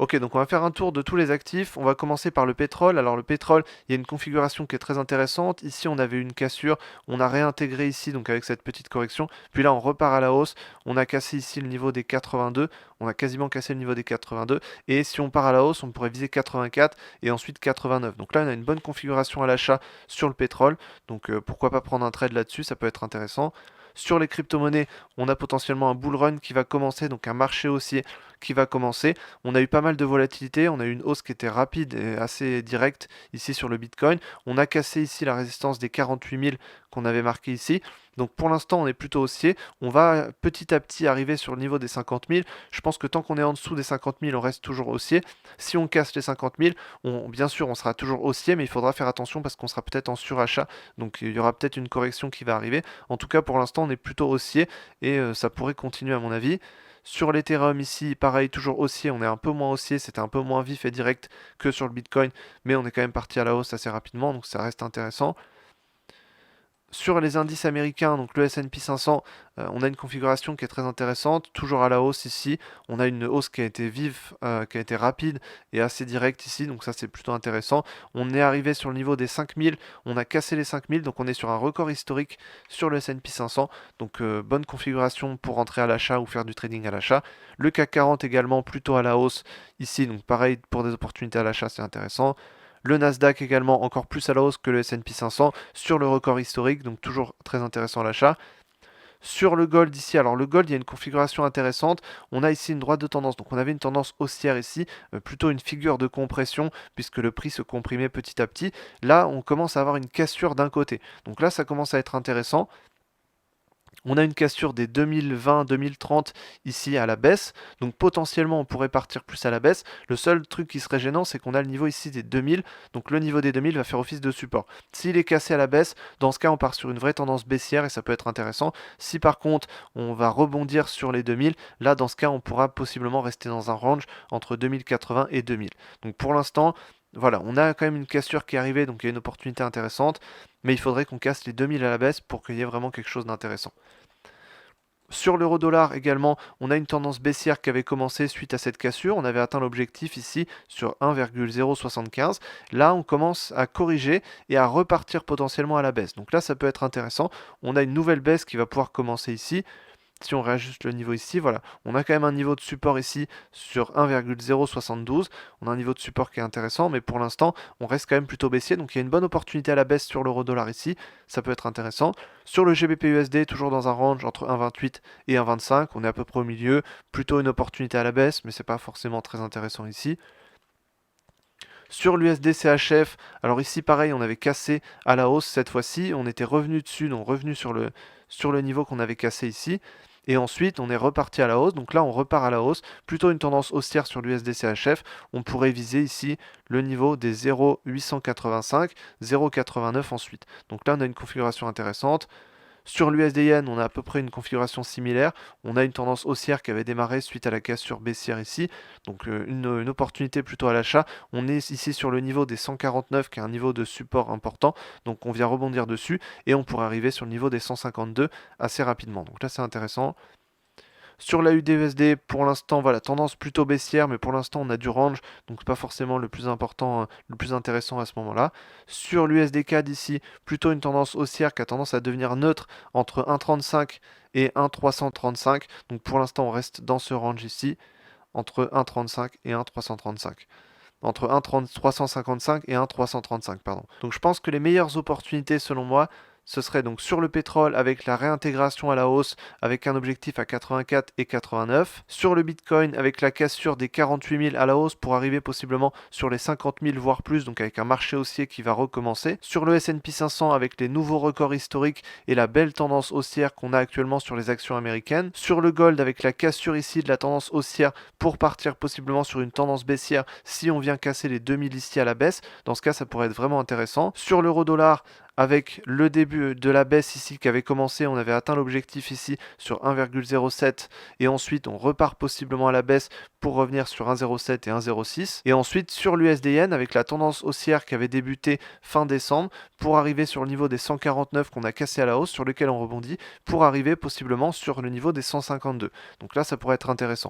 Ok, donc on va faire un tour de tous les actifs. On va commencer par le pétrole. Alors le pétrole, il y a une configuration qui est très intéressante. Ici, on avait une cassure. On a réintégré ici, donc avec cette petite correction. Puis là, on repart à la hausse. On a cassé ici le niveau des 82. On a quasiment cassé le niveau des 82. Et si on part à la hausse, on pourrait viser 84 et ensuite 89. Donc là, on a une bonne configuration à l'achat sur le pétrole. Donc pourquoi pas prendre un trade là-dessus, ça peut être intéressant. Sur les crypto-monnaies, on a potentiellement un bull run qui va commencer, donc un marché haussier qui va commencer. On a eu pas mal de volatilité, on a eu une hausse qui était rapide et assez directe ici sur le Bitcoin. On a cassé ici la résistance des 48 000 qu'on avait marqué ici. Donc pour l'instant, on est plutôt haussier. On va petit à petit arriver sur le niveau des 50 000. Je pense que tant qu'on est en dessous des 50 000, on reste toujours haussier. Si on casse les 50 000, bien sûr, on sera toujours haussier, mais il faudra faire attention parce qu'on sera peut-être en surachat. Donc il y aura peut-être une correction qui va arriver. En tout cas, pour l'instant, on est plutôt haussier et ça pourrait continuer à mon avis. Sur l'Ethereum ici, pareil, toujours haussier, on est un peu moins haussier, c'était un peu moins vif et direct que sur le Bitcoin, mais on est quand même parti à la hausse assez rapidement, donc ça reste intéressant. Sur les indices américains, donc le S&P 500, on a une configuration qui est très intéressante, toujours à la hausse ici. On a une hausse qui a été vive, qui a été rapide et assez directe ici, donc ça c'est plutôt intéressant. On est arrivé sur le niveau des 5000, on a cassé les 5000, donc on est sur un record historique sur le S&P 500. Donc bonne configuration pour rentrer à l'achat ou faire du trading à l'achat. Le CAC 40 également plutôt à la hausse ici, donc pareil pour des opportunités à l'achat, c'est intéressant. Le Nasdaq également encore plus à la hausse que le S&P 500 sur le record historique, donc toujours très intéressant à l'achat. Sur le gold ici, alors le gold, il y a une configuration intéressante. On a ici une droite de tendance, donc on avait une tendance haussière ici, plutôt une figure de compression puisque le prix se comprimait petit à petit. Là, on commence à avoir une cassure d'un côté. Donc là, ça commence à être intéressant. On a une cassure des 2020-2030 ici à la baisse, donc potentiellement on pourrait partir plus à la baisse. Le seul truc qui serait gênant, c'est qu'on a le niveau ici des 2000, donc le niveau des 2000 va faire office de support. S'il est cassé à la baisse, dans ce cas on part sur une vraie tendance baissière et ça peut être intéressant. Si par contre on va rebondir sur les 2000, là dans ce cas on pourra possiblement rester dans un range entre 2080 et 2000. Donc pour l'instant, voilà, on a quand même une cassure qui est arrivée, donc il y a une opportunité intéressante, mais il faudrait qu'on casse les 2000 à la baisse pour qu'il y ait vraiment quelque chose d'intéressant. Sur l'euro-dollar également, on a une tendance baissière qui avait commencé suite à cette cassure. On avait atteint l'objectif ici sur 1,075. Là, on commence à corriger et à repartir potentiellement à la baisse. Donc là, ça peut être intéressant. On a une nouvelle baisse qui va pouvoir commencer ici. Si on réajuste le niveau ici, voilà, on a quand même un niveau de support ici sur 1,072. On a un niveau de support qui est intéressant, mais pour l'instant, on reste quand même plutôt baissier. Donc il y a une bonne opportunité à la baisse sur l'euro-dollar ici. Ça peut être intéressant. Sur le GBP-USD, toujours dans un range entre 1,28 et 1,25. On est à peu près au milieu. Plutôt une opportunité à la baisse, mais c'est pas forcément très intéressant ici. Sur l'USD CHF, alors ici pareil, on avait cassé à la hausse cette fois-ci, on était revenu dessus, donc revenu sur le niveau qu'on avait cassé ici. Et ensuite, on est reparti à la hausse. Donc là, on repart à la hausse. Plutôt une tendance haussière sur l'USD CHF. On pourrait viser ici le niveau des 0,885, 0,89 ensuite. Donc là, on a une configuration intéressante. Sur l'USD-Yen, on a à peu près une configuration similaire. On a une tendance haussière qui avait démarré suite à la cassure baissière ici. Donc une opportunité plutôt à l'achat. On est ici sur le niveau des 149 qui est un niveau de support important. Donc on vient rebondir dessus et on pourrait arriver sur le niveau des 152 assez rapidement. Donc là c'est intéressant. Sur la UDUSD, pour l'instant, voilà, tendance plutôt baissière, mais pour l'instant, on a du range, donc pas forcément le plus important, le plus intéressant à ce moment-là. Sur l'USDK d'ici, plutôt une tendance haussière qui a tendance à devenir neutre entre 1,35 et 1,335. Donc pour l'instant, on reste dans ce range ici, entre 1,35 et 1,335 entre 1,355 et 1,335, pardon. Donc je pense que les meilleures opportunités selon moi, ce serait donc sur le pétrole avec la réintégration à la hausse avec un objectif à 84 et 89. Sur le Bitcoin avec la cassure des 48 000 à la hausse pour arriver possiblement sur les 50 000 voire plus, donc avec un marché haussier qui va recommencer. Sur le S&P 500 avec les nouveaux records historiques et la belle tendance haussière qu'on a actuellement sur les actions américaines. Sur le gold avec la cassure ici de la tendance haussière pour partir possiblement sur une tendance baissière si on vient casser les 2000 ici à la baisse. Dans ce cas, ça pourrait être vraiment intéressant. Sur l'euro-dollar, avec le début de la baisse ici qui avait commencé, on avait atteint l'objectif ici sur 1,07 et ensuite on repart possiblement à la baisse pour revenir sur 1,07 et 1,06 et ensuite sur l'USD-Yen avec la tendance haussière qui avait débuté fin décembre pour arriver sur le niveau des 149 qu'on a cassé à la hausse sur lequel on rebondit pour arriver possiblement sur le niveau des 152. Donc là ça pourrait être intéressant.